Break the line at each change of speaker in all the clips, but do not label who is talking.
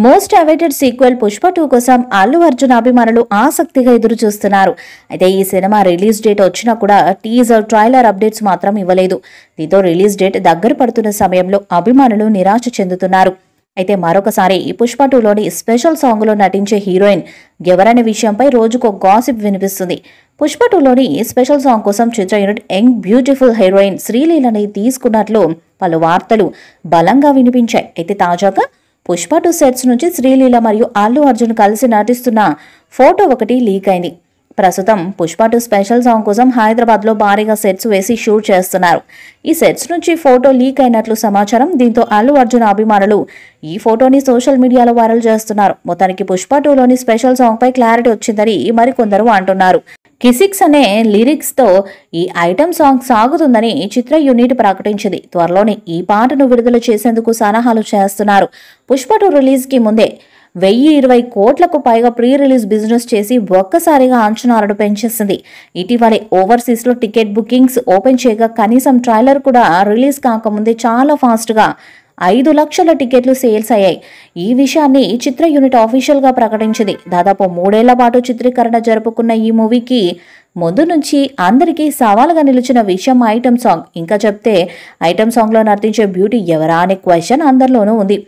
Most awaited sequel Pushpa 2 కోసం అల్లు అర్జున్ అభిమానులు ఆసక్తిగా ఎదురు చూస్తున్నారు. అయితే ఈ సినిమా రిలీజ్ డేట్ వచ్చినా కూడా టీజర్, ట్రైలర్ అప్డేట్స్ మాత్రం ఇవ్వలేదు. దీంతో రిలీజ్ డేట్ దగ్గర పడుతున్న సమయంలో అభిమానులు నిరాశ చెందుతున్నారు. అయితే మరొకసారి పుష్ప 2లోని స్పెషల్ సాంగ్లో నటించే హీరోయిన్ ఎవరనే విషయంపై రోజుకో గాసిప్ వినిపిస్తుంది. పుష్ప 2లోని స్పెషల్ సాంగ్ కోసం చిత్ర యూనిట్ యంగ్ బ్యూటిఫుల్ హీరోయిన్ శ్రీలీలని తీసుకున్నట్లు పలు వార్తలు బలంగా వినిపించాయి. అయితే తాజాగా పుష్ప 2 సెట్స్ నుంచి శ్రీలీల మరియు అల్లు అర్జున్ కలిసి నటిస్తున్న ఫోటో ఒకటి లీక్ అయింది. ప్రస్తుతం పుష్ప 2 స్పెషల్ సాంగ్ కోసం హైదరాబాద్లో భారీగా సెట్స్ వేసి షూట్ చేస్తున్నారు. ఈ సెట్స్ నుంచి ఫోటో లీక్ అయినట్లు సమాచారం. దీంతో అల్లు అర్జున్ అభిమానులు ఈ ఫోటోని సోషల్ మీడియాలో వైరల్ చేస్తున్నారు. మొత్తానికి పుష్ప 2లోని స్పెషల్ సాంగ్ పై క్లారిటీ వచ్చిందని మరికొందరు అంటున్నారు. కిసిక్స్ అనే లిరిక్స్ తో ఈ ఐటమ్ సాంగ్ సాగుతుందని చిత్ర యూనిట్ ప్రకటించింది. త్వరలోనే ఈ పాటను విడుదల చేసేందుకు సన్నాహాలు చేస్తున్నారు. పుష్ప 2 రిలీజ్ కి ముందే 1020 కోట్లకు పైగా ప్రీ రిలీజ్ బిజినెస్ చేసి ఒక్కసారిగా అంచనాలను పెంచేసింది. ఇటీవలే ఓవర్సీస్ లో టికెట్ బుకింగ్స్ ఓపెన్ చేయగా కనీసం ట్రైలర్ కూడా రిలీజ్ కాకముందే చాలా ఫాస్ట్ గా 5 లక్షల టికెట్లు సేల్స్ అయ్యాయి. ఈ విషయాన్ని చిత్ర యూనిట్ ఆఫీషియల్ గా ప్రకటించింది. దాదాపు 3 ఏళ్ల పాటు చిత్రీకరణ జరుపుకున్న ఈ మూవీకి ముందు నుంచి అందరికీ సవాలుగా నిలిచిన విషయం ఐటమ్ సాంగ్. ఇంకా చెప్తే ఐటమ్ సాంగ్ లో నర్తించే బ్యూటీ ఎవరా అనే క్వశ్చన్ అందరిలోనూ ఉంది.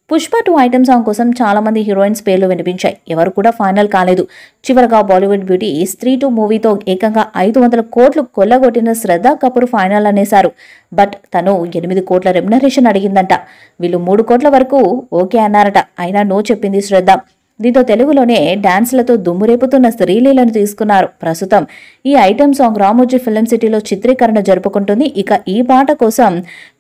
పుష్ప 2 ఐటమ్ సాంగ్ కోసం చాలా మంది హీరోయిన్స్ పేర్లు వినిపించాయి. ఎవరు కూడా ఫైనల్ కాలేదు. చివరగా బాలీవుడ్ బ్యూటీ స్త్రీ 2 మూవీతో ఏకంగా 500 కోట్లు కొల్లగొట్టిన శ్రద్ధా కపూర్ ఫైనల్ అనేశారు. బట్ తను 8 కోట్ల రెమ్యునరేషన్ అడిగిందంట. వీళ్ళు 3 కోట్ల వరకు ఓకే అన్నారట. అయినా నో చెప్పింది శ్రద్ధ. దీంతో తెలుగులోనే డాన్స్లతో దుమ్మురేపుతున్న శ్రీలీలను తీసుకున్నారు. ప్రస్తుతం ఈ ఐటమ్ సాంగ్ రామోజీ ఫిల్మ్ సిటీలో చిత్రీకరణ జరుపుకుంటుంది. ఇక ఈ పాట కోసం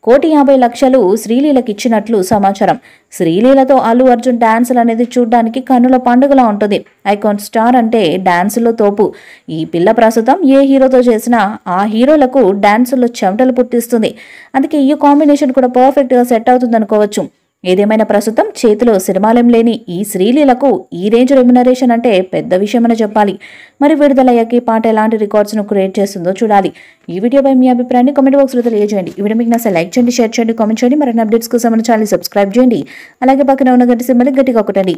1,50,00,000 శ్రీలీలకి ఇచ్చినట్లు సమాచారం. శ్రీలీలతో అల్లు అర్జున్ డాన్సులు అనేది చూడ్డానికి కన్నుల పండుగలా ఉంటుంది. ఐకాన్ స్టార్ అంటే డాన్సులో తోపు. ఈ పిల్ల ప్రస్తుతం ఏ హీరోతో చేసినా ఆ హీరోలకు డాన్సుల్లో చెమటలు పుట్టిస్తుంది. అందుకే ఈ కాంబినేషన్ కూడా పర్ఫెక్ట్ గా సెట్ అవుతుంది అనుకోవచ్చు. ఏదేమైనా ప్రస్తుతం చేతిలో సినిమాలేం లేని ఈ శ్రీలీలకు ఈ రేంజ్ రెమ్యునరేషన్ అంటే పెద్ద విషయమని చెప్పాలి. మరి విడుదలయ్యాక పాట ఎలాంటి రికార్డ్స్ ను క్రియేట్ చేస్తుందో చూడాలి. ఈ వీడియోపై మీ అభిప్రాయాన్ని కామెంట్ బాక్స్ లో తెలియజేయండి. ఈ వీడియో మీకు నచ్చితే లైక్ చేయండి, షేర్ చేయండి, కామెంట్ చేయండి. మరిన్ని అప్డేట్స్ కోసం మన ఛానల్ సబ్స్క్రైబ్ చేయండి. అలాగే పక్కన ఉన్న గంట సింబల్ గట్టిగా కొట్టండి.